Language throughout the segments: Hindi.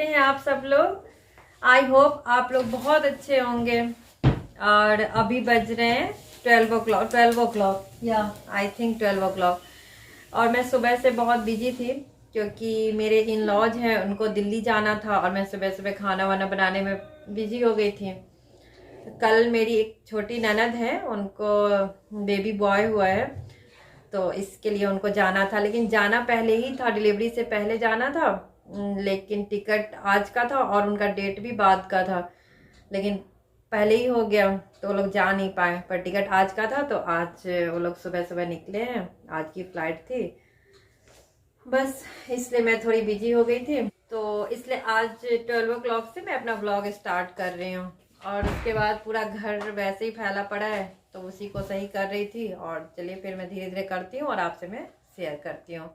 हैं आप सब लोग? आई होप आप लोग बहुत अच्छे होंगे। और अभी बज रहे हैं 12 o'clock या आई थिंक 12 o'clock। और मैं सुबह से बहुत बिजी थी क्योंकि मेरे इन लॉज हैं, उनको दिल्ली जाना था और मैं सुबह सुबह खाना वाना बनाने में बिजी हो गई थी। कल मेरी एक छोटी ननद है, उनको बेबी बॉय हुआ है, तो इसके लिए उनको जाना था। लेकिन जाना पहले ही था, डिलीवरी से पहले जाना था, लेकिन टिकट आज का था और उनका डेट भी बाद का था, लेकिन पहले ही हो गया तो वो लोग जा नहीं पाए। पर टिकट आज का था तो आज वो लोग सुबह सुबह निकले हैं, आज की फ्लाइट थी। बस इसलिए मैं थोड़ी बिजी हो गई थी, तो इसलिए आज 12 o'clock से मैं अपना व्लॉग स्टार्ट कर रही हूँ। और उसके बाद पूरा घर वैसे ही फैला पड़ा है तो उसी को सही कर रही थी। और चलिए फिर मैं धीरे धीरे करती हूँ और आपसे मैं शेयर करती हूँ।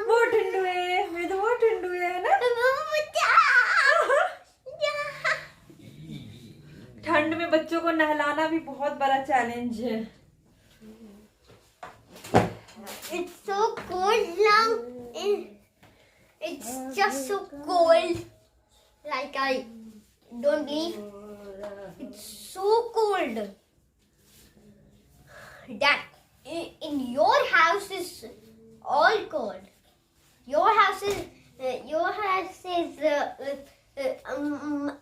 वो ठंडू है, मेरे तो वो ठंडू है ना। ठंड में बच्चों को नहलाना भी बहुत बड़ा चैलेंज है। It's so cold now. It's just so cold. Like I don't believe. It's so cold. That in your house is all cold. Your house is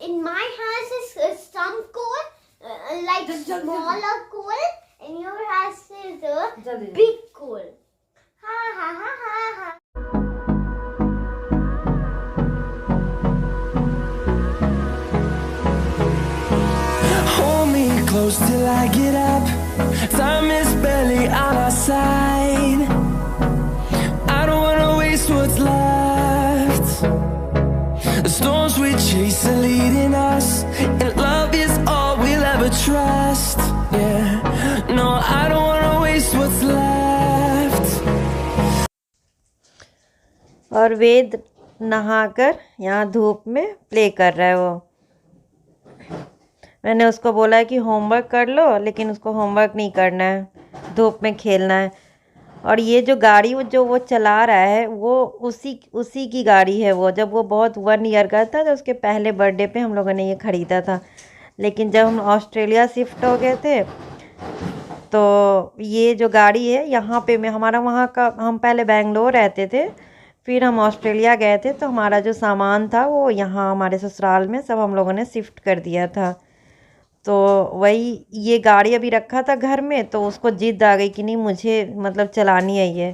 in my house is some cold, like smaller cold. In your house is big cold. Ha ha ha ha ha. Hold me close till I get up. Time is barely on our side. I don't wanna waste what's left. The storms we chase are leading us, and love is all we'll ever trust. Yeah, no, I don't wanna waste what's left. और वेद नहाकर यहाँ धूप में प्ले कर रहा है। वो मैंने उसको बोला है कि होमवर्क कर लो, लेकिन उसको होमवर्क नहीं करना है, धूप में खेलना है। और ये जो गाड़ी वो चला रहा है वो उसी की गाड़ी है। वो जब वो बहुत 1 ईयर का था तो उसके पहले बर्थडे पे हम लोगों ने ये ख़रीदा था। लेकिन जब हम ऑस्ट्रेलिया शिफ्ट हो गए थे तो ये जो गाड़ी है यहाँ पे हमारा वहाँ का, हम पहले बेंगलोर रहते थे, फिर हम ऑस्ट्रेलिया गए थे, तो हमारा जो सामान था वो यहाँ हमारे ससुराल में सब हम लोगों ने शिफ्ट कर दिया था। तो वही ये गाड़ी अभी रखा था घर में, तो उसको जिद आ गई कि नहीं मुझे मतलब चलानी है ये,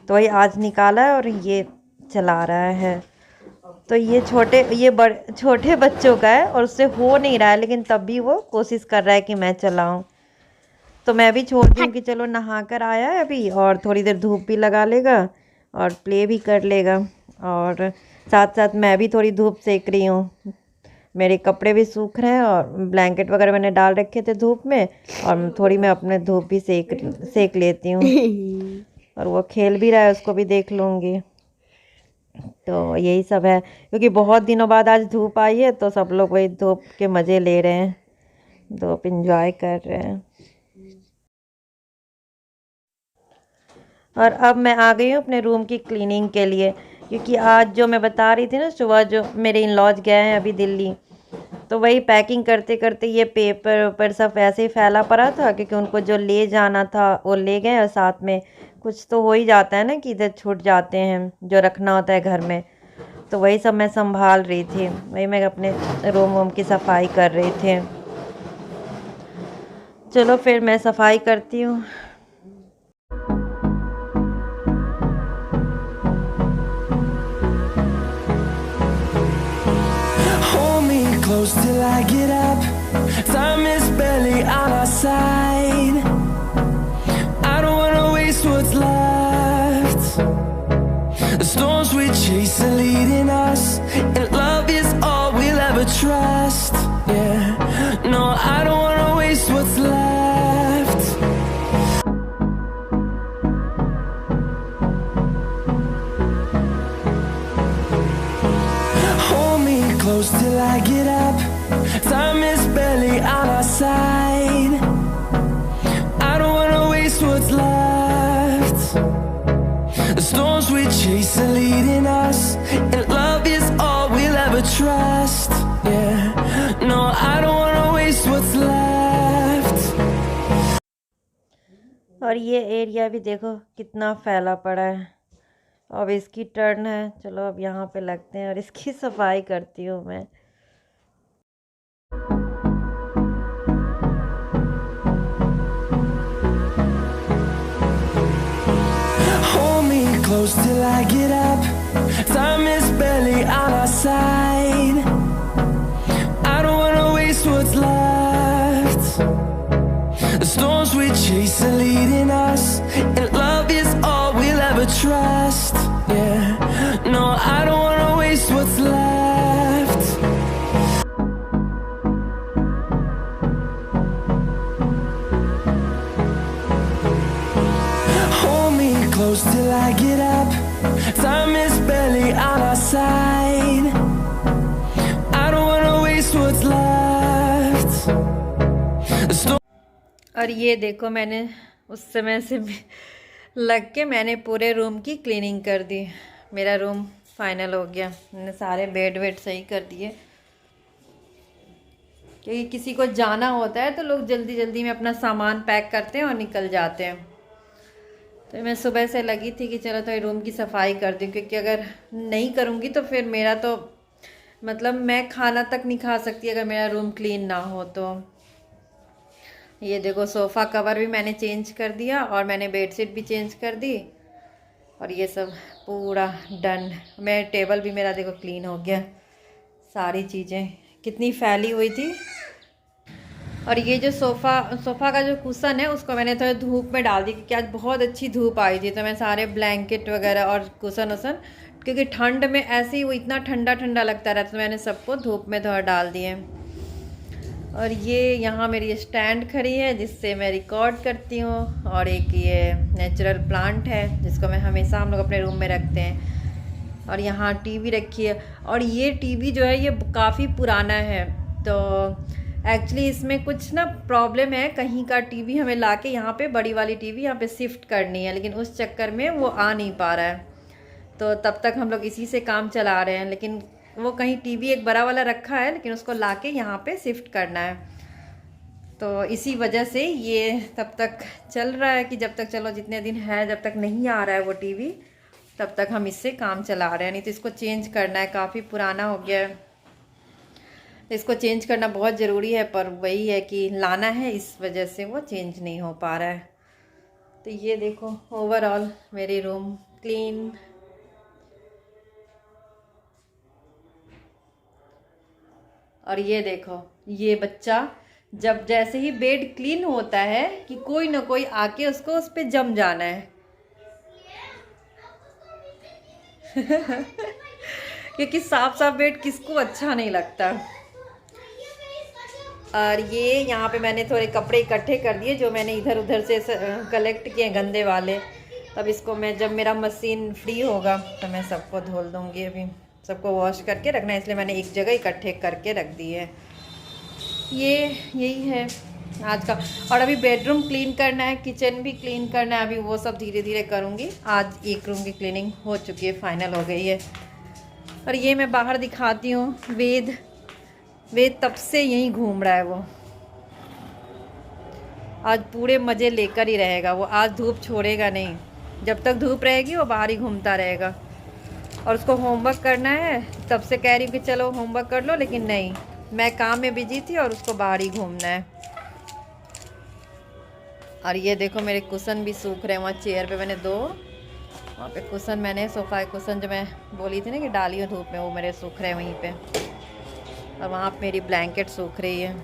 तो वही आज निकाला है और ये चला रहा है। तो ये छोटे बच्चों का है और उससे हो नहीं रहा है, लेकिन तब भी वो कोशिश कर रहा है कि मैं चलाऊं। तो मैं भी छोड़ दी कि चलो नहा कर आया है अभी, और थोड़ी देर धूप भी लगा लेगा और प्ले भी कर लेगा, और साथ साथ मैं भी थोड़ी धूप सेक रही हूँ। मेरे कपड़े भी सूख रहे हैं और ब्लैंकेट वगैरह मैंने डाल रखे थे धूप में, और थोड़ी मैं अपने धूप भी सेक लेती हूँ। और वो खेल भी रहा है, उसको भी देख लूँगी। तो यही सब है, क्योंकि बहुत दिनों बाद आज धूप आई है तो सब लोग वही धूप के मज़े ले रहे हैं, धूप इंजॉय कर रहे हैं। और अब मैं आ गई हूँ अपने रूम की क्लीनिंग के लिए, क्योंकि आज जो मैं बता रही थी ना, सुबह जो मेरे इन लॉज गए हैं अभी दिल्ली, तो वही पैकिंग करते करते ये पेपर वेपर सब ऐसे ही फैला पड़ा था, क्योंकि उनको जो ले जाना था वो ले गए, और साथ में कुछ तो हो ही जाता है ना कि इधर छूट जाते हैं जो रखना होता है घर में। तो वही सब मैं संभाल रही थी, वही मैं अपने रूम की सफाई कर रही थी। चलो फिर मैं सफाई करती हूँ। Close till I get up. Time is barely on our side. I don't wanna waste what's left. The storms we chase are leading us, and love is all we'll ever trust. Yeah, no, I don't wanna waste what's left. Hold me close till I get up. Time is barely on our side. I don't wanna waste what's left. The storms we chase are leading us, and love is all we'll ever try. और ये एरिया भी देखो कितना फैला पड़ा है। अब इसकी टर्न है, चलो अब यहाँ पे लगते हैं और इसकी सफाई करती हूँ मैं। Hold me close till I get up. Time is barely on our side. I don't wanna waste what's left. The storms we chase are leading us, and love is all we'll ever trust. Yeah, no, I don't wanna waste what's left. Hold me close till I get up. Time is barely on our side. I don't wanna waste what's left. The storm और ये देखो मैंने उस समय से लग के मैंने पूरे रूम की क्लीनिंग कर दी। मेरा रूम फाइनल हो गया, मैंने सारे बेड वेड सही कर दिए, क्योंकि किसी को जाना होता है तो लोग जल्दी जल्दी में अपना सामान पैक करते हैं और निकल जाते हैं। तो मैं सुबह से लगी थी कि चलो तो रूम की सफाई कर दूँ, क्योंकि अगर नहीं करूँगी तो फिर मेरा तो मतलब मैं खाना तक नहीं खा सकती अगर मेरा रूम क्लीन ना हो तो। ये देखो सोफ़ा कवर भी मैंने चेंज कर दिया और मैंने बेडशीट भी चेंज कर दी और ये सब पूरा डन। मैं टेबल भी मेरा देखो क्लीन हो गया, सारी चीज़ें कितनी फैली हुई थी। और ये जो सोफ़ा का जो कुशन है उसको मैंने थोड़ा धूप में डाल दी, क्योंकि आज बहुत अच्छी धूप आई थी। तो मैं सारे ब्लैंकेट वगैरह और कुशन वसन, क्योंकि ठंड में ऐसे ही वो इतना ठंडा ठंडा लगता रहता, तो मैंने सबको धूप में थोड़ा डाल दिए। और ये यहाँ मेरी स्टैंड खड़ी है जिससे मैं रिकॉर्ड करती हूँ, और एक ये नेचुरल प्लांट है जिसको मैं हमेशा हम लोग अपने रूम में रखते हैं। और यहाँ टीवी रखी है, और ये टीवी जो है ये काफ़ी पुराना है, तो एक्चुअली इसमें कुछ ना प्रॉब्लम है। कहीं का टीवी हमें लाके यहाँ पे बड़ी वाली टीवी यहाँ पे शिफ्ट करनी है, लेकिन उस चक्कर में वो आ नहीं पा रहा है, तो तब तक हम लोग इसी से काम चला रहे हैं। लेकिन वो कहीं टीवी एक बड़ा वाला रखा है, लेकिन उसको लाके यहाँ पे शिफ्ट करना है, तो इसी वजह से ये तब तक चल रहा है कि जब तक चलो जितने दिन है, जब तक नहीं आ रहा है वो टीवी तब तक हम इससे काम चला रहे हैं। नहीं तो इसको चेंज करना है, काफ़ी पुराना हो गया है, इसको चेंज करना बहुत ज़रूरी है, पर वही है कि लाना है, इस वजह से वो चेंज नहीं हो पा रहा है। तो ये देखो ओवरऑल मेरी रूम क्लीन। और ये देखो ये बच्चा जब जैसे ही बेड क्लीन होता है कि कोई ना कोई आके उसको उस पर जम जाना है क्योंकि साफ साफ बेड किसको अच्छा नहीं लगता। और ये यहाँ पे मैंने थोड़े कपड़े इकट्ठे कर दिए जो मैंने इधर उधर से कलेक्ट किए गंदे वाले। तब इसको मैं जब मेरा मशीन फ्री होगा तो मैं सबको धुल दूँगी। अभी सबको वॉश करके रखना है, इसलिए मैंने एक जगह इकट्ठे करके रख दिए। ये यही है आज का। और अभी बेडरूम क्लीन करना है, किचन भी क्लीन करना है, अभी वो सब धीरे धीरे करूँगी। आज एक रूम की क्लीनिंग हो चुकी है, फाइनल हो गई है। और ये मैं बाहर दिखाती हूँ, वेद तब से यहीं घूम रहा है। वो आज पूरे मज़े लेकर ही रहेगा, वो आज धूप छोड़ेगा नहीं। जब तक धूप रहेगी वो बाहर ही घूमता रहेगा। और उसको होमवर्क करना है, तब से कह रही हूँ कि चलो होमवर्क कर लो, लेकिन नहीं, मैं काम में बिजी थी और उसको बाहर ही घूमना है। और ये देखो मेरे कुशन भी सूख रहे हैं, वहाँ चेयर पे मैंने दो वहाँ पे कुशन, मैंने सोफ़ा कुशन जो मैं बोली थी ना कि डाली हूँ धूप में, वो मेरे सूख रहे हैं वहीं पे। और वहाँ पे मेरी ब्लैंकेट सूख रही है।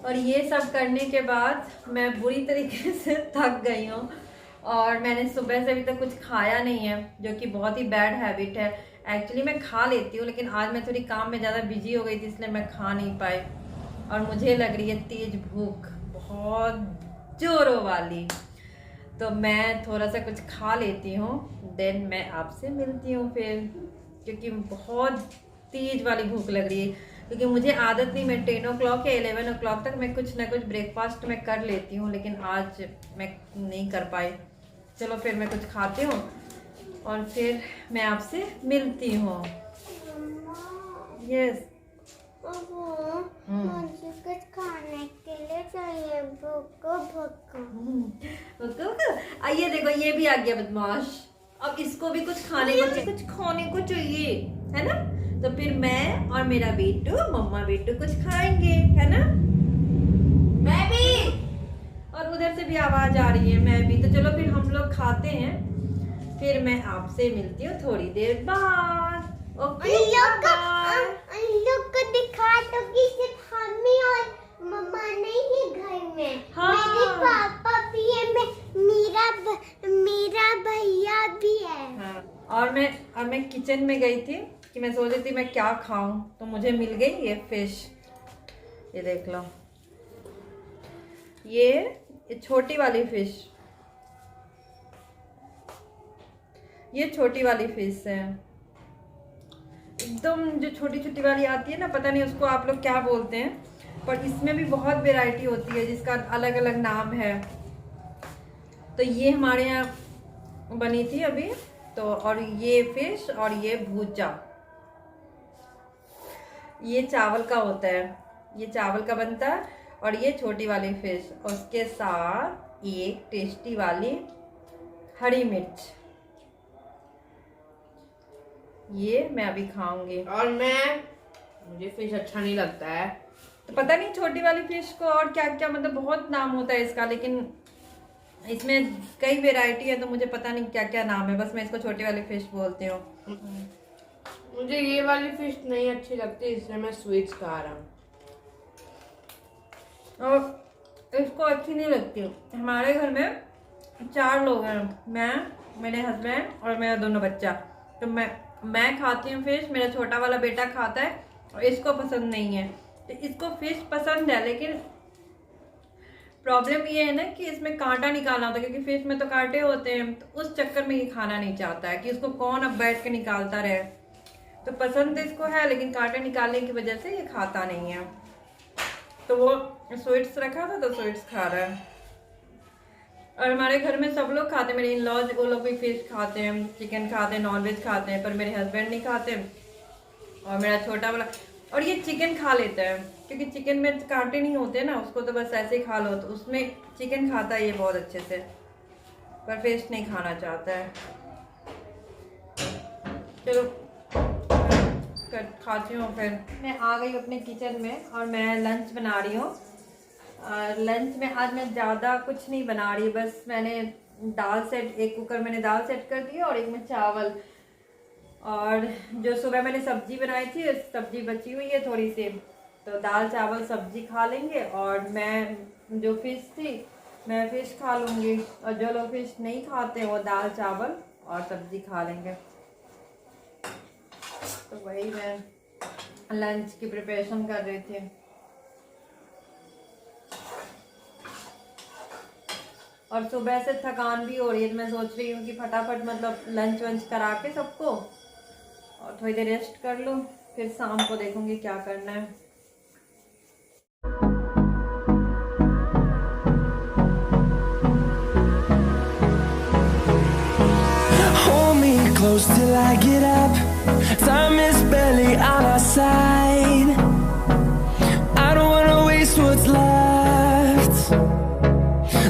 और ये सब करने के बाद मैं बुरी तरीके से थक गई हूँ, और मैंने सुबह से अभी तक कुछ खाया नहीं है, जो कि बहुत ही बैड हैबिट है। एक्चुअली मैं खा लेती हूँ, लेकिन आज मैं थोड़ी काम में ज़्यादा बिजी हो गई थी, इसलिए मैं खा नहीं पाई। और मुझे लग रही है तेज भूख, बहुत जोरों वाली। तो मैं थोड़ा सा कुछ खा लेती हूँ, देन मैं आपसे मिलती हूँ फिर, क्योंकि बहुत तेज वाली भूख लग रही है। क्योंकि मुझे आदत नहीं, मैं 10 o'clock या 11 o'clock तक मैं कुछ ना कुछ ब्रेकफास्ट में कर लेती हूँ, लेकिन आज मैं नहीं कर पाई। चलो फिर मैं कुछ खाती हूँ और फिर मैं आपसे मिलती हूँ। यस मुझे कुछ खाने के लिए चाहिए। भूखो आइए देखो, ये भी आ गया बदमाश। अब इसको भी कुछ खाने को चाहिए, है ना? तो फिर मैं और मेरा बेटू, मम्मा बेटू कुछ खाएंगे, है ना? मैं भी। और उधर से भी आवाज आ रही है, मैं भी। तो चलो फिर हम लोग खाते हैं, फिर मैं आपसे मिलती हूँ थोड़ी देर बाद। ओके, लोग को दिखा दो कि सिर्फ मम्मी और मम्मा नहीं है घर में। हाँ। मेरे पापा भी है, मेरा भैया भी है। हाँ। और मैं किचन में गई थी कि मैं सोच रही थी मैं क्या खाऊं, तो मुझे मिल गई ये फिश। ये देख लो, ये छोटी वाली फिश, ये छोटी वाली फिश है एकदम, जो छोटी छोटी वाली आती है ना, पता नहीं उसको आप लोग क्या बोलते हैं, पर इसमें भी बहुत वैरायटी होती है जिसका अलग अलग नाम है। तो ये हमारे यहाँ बनी थी अभी तो, और ये फिश और ये भूजा, ये चावल का होता है, ये चावल का बनता है। और ये छोटी वाली फिश, उसके साथ एक टेस्टी वाली हरी मिर्च, ये मैं अभी खाऊंगी। और मुझे फिश अच्छा नहीं लगता है, तो पता नहीं छोटी वाली फिश को और क्या क्या, मतलब बहुत नाम होता है इसका, लेकिन इसमें कई वैरायटी है तो मुझे पता नहीं क्या क्या नाम है, बस मैं इसको छोटी वाली फिश बोलती हूँ। मुझे ये वाली फिश नहीं अच्छी लगती, इसलिए मैं स्वीट्स खा रहा हूँ। और इसको अच्छी नहीं लगती। हमारे घर में 4 लोग हैं, मैं, मेरे हस्बैंड और मेरा दोनों बच्चा। तो मैं खाती हूँ फिश, मेरा छोटा वाला बेटा खाता है और इसको पसंद नहीं है। तो इसको फिश पसंद है, लेकिन प्रॉब्लम ये है ना कि इसमें कांटा निकालना होता है, क्योंकि फिश में तो कांटे होते हैं, तो उस चक्कर में ये खाना नहीं चाहता है कि इसको कौन अब बैठ के निकालता रहे। तो पसंद तो इसको है, लेकिन कांटे निकालने की वजह से ये खाता नहीं है। तो वो स्वीट्स रखा था तो स्वीट्स खा रहा है। और हमारे घर में सब लोग खाते हैं, मेरे इन लॉज, वो लोग भी फिश खाते हैं, चिकन खाते हैं, नॉनवेज खाते हैं, पर मेरे हस्बैंड नहीं खाते। और मेरा छोटा वाला, और ये चिकन खा लेता है, क्योंकि चिकन में कांटे नहीं होते ना, उसको तो बस ऐसे ही खा लो, तो उसमें चिकन खाता है ये बहुत अच्छे से, पर फिश नहीं खाना चाहता है। चलो खाती हूँ। फिर मैं आ गई अपने किचन में और मैं लंच बना रही हूँ। और लंच में आज मैं ज़्यादा कुछ नहीं बना रही, बस मैंने एक कुकर मैंने दाल सेट कर दी और एक में चावल। और जो सुबह मैंने सब्जी बनाई थी, सब्जी बची हुई है थोड़ी सी, तो दाल चावल सब्जी खा लेंगे। और मैं जो फिश थी मैं फिश खा लूँगी, और जो लोग फिश नहीं खाते वो दाल चावल और सब्जी खा लेंगे। तो वही मैं लंच की प्रिपरेशन कर रही थी। और सुबह से थकान भी हो रही है, तो मैं सोच रही हूँ कि फटाफट मतलब लंच वंच करा के सबको और थोड़ी देर रेस्ट कर लूँ, फिर शाम को देखूंगी क्या करना है। Hold me close till I get up. Time is barely on our side. I don't wanna waste what's left.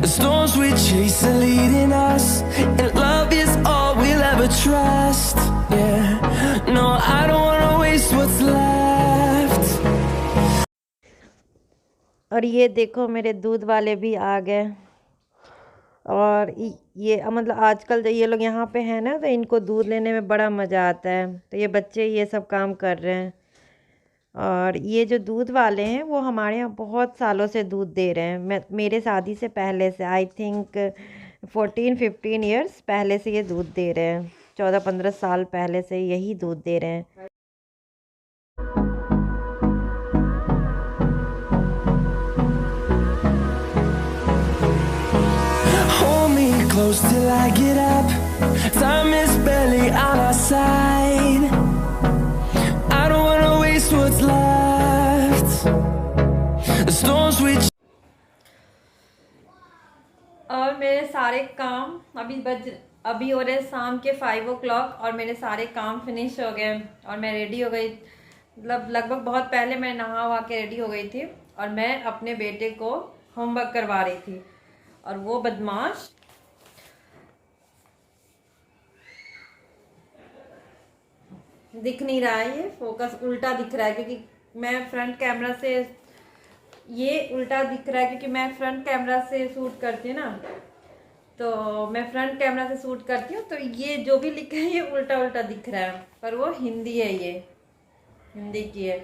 The storms we chase are leading us, and love is all we'll ever trust. Yeah, no, I don't wanna waste what's left. और ये देखो मेरे दूध वाले भी आ गए। और ये मतलब आजकल जो ये लोग यहाँ पे हैं ना, तो इनको दूध लेने में बड़ा मज़ा आता है, तो ये बच्चे ये सब काम कर रहे हैं। और ये जो दूध वाले हैं वो हमारे यहाँ बहुत सालों से दूध दे रहे हैं। मेरे शादी से पहले से, आई थिंक 14-15 ईयर्स पहले से ये दूध दे रहे हैं, 14-15 साल पहले से यही दूध दे रहे हैं। Hold me close till I get up. Time is barely on our side. I don't wanna waste what's left. The storms we और मेरे सारे काम अभी हो रहे शाम के 5 o'clock, और मेरे सारे काम फिनिश हो गए और मैं रेडी हो गई मतलब लगभग बहुत पहले मैं नहा वहा के रेडी हो गई थी और मैं अपने बेटे को होमवर्क करवा रही थी और वो बदमाश दिख नहीं रहा है, ये फोकस उल्टा दिख रहा है क्योंकि मैं फ्रंट कैमरा से, ये उल्टा दिख रहा है क्योंकि मैं फ्रंट कैमरा से शूट करती हूँ ना, तो मैं फ्रंट कैमरा से शूट करती हूँ, तो ये जो भी लिखा है ये उल्टा उल्टा दिख रहा है, पर वो हिंदी है, ये हिंदी की है।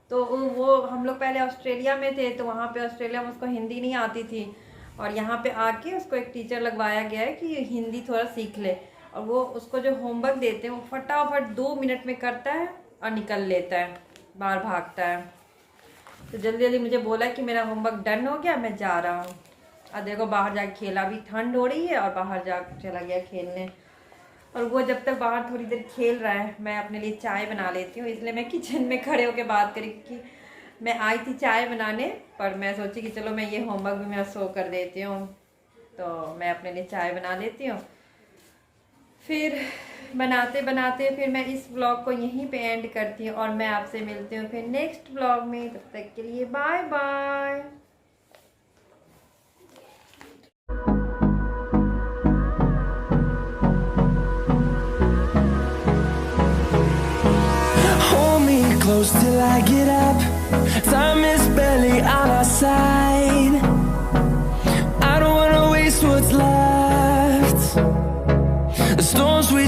तो वो हम लोग पहले ऑस्ट्रेलिया में थे, तो वहाँ पे ऑस्ट्रेलिया में उसको हिंदी नहीं आती थी और यहाँ पे आके उसको एक टीचर लगवाया गया है कि हिंदी थोड़ा सीख ले, और वो उसको जो होमवर्क देते हैं वो फटाफट 2 मिनट में करता है और निकल लेता है, बाहर भागता है। तो जल्दी जल्दी मुझे बोला कि मेरा होमवर्क डन हो गया, मैं जा रहा हूँ। और देखो बाहर जाके खेला, अभी ठंड हो रही है और बाहर जा चला गया खेलने। और वो जब तक बाहर थोड़ी देर खेल रहा है मैं अपने लिए चाय बना लेती हूँ, इसलिए मैं किचन में खड़े होकर बात करी कि मैं आई थी चाय बनाने, पर मैं सोची कि चलो मैं ये होमवर्क भी मेरा शो कर देती हूँ, तो मैं अपने लिए चाय बना लेती हूँ। फिर बनाते बनाते फिर मैं इस व्लॉग को यहीं पे एंड करती हूँ और मैं आपसे मिलती हूँ फिर नेक्स्ट व्लॉग में। तब तक के लिए bye bye. Hold me close till I get up. Time is barely on our side. I don't wanna waste what's left. The storms we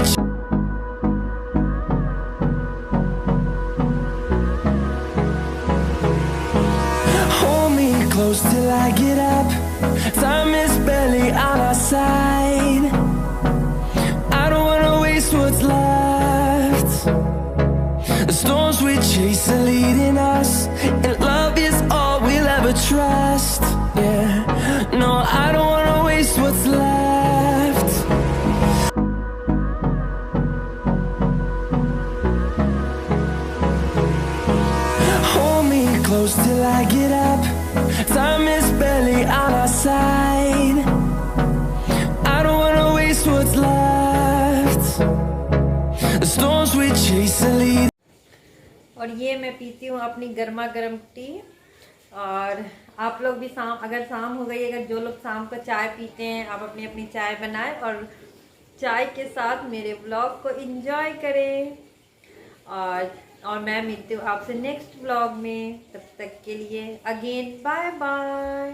hold me close till I get up. Time is barely on our side. I don't wanna waste what's left. The storms we chase are leading us, and love is all we'll ever trust. Yeah, no, I don't wanna waste what's left. Hold me close till I get up. Time is barely on our side. I don't wanna waste what's left. The storms we chase are leading. और ये मैं पीती हूँ अपनी गर्मा गर्म टी। और आप लोग भी शाम, अगर शाम हो गई, अगर जो लोग शाम को चाय पीते हैं, आप अपनी अपनी चाय बनाएं और चाय के साथ मेरे व्लॉग को एंजॉय करें। और मैं मिलती हूँ आपसे नेक्स्ट व्लॉग में, तब तक के लिए अगेन बाय बाय।